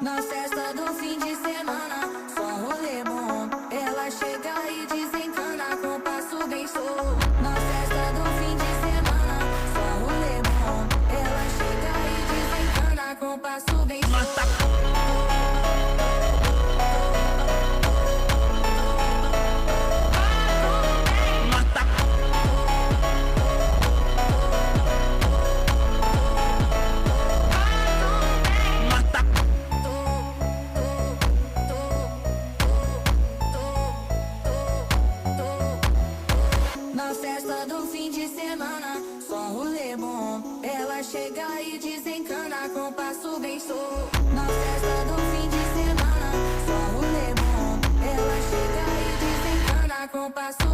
Na festa do fim de semana, só rolê bom. Ela chega e desencana com passo bem solto. Na festa do fim de semana, só rolê bom. Ela chega e desencana com passo bem solto. Na festa do fim de semana, só rolê bom. Ela chega e desencana com passo bem solto. Na festa do fim de semana, só rolê bom. Ela chega e desencana com passo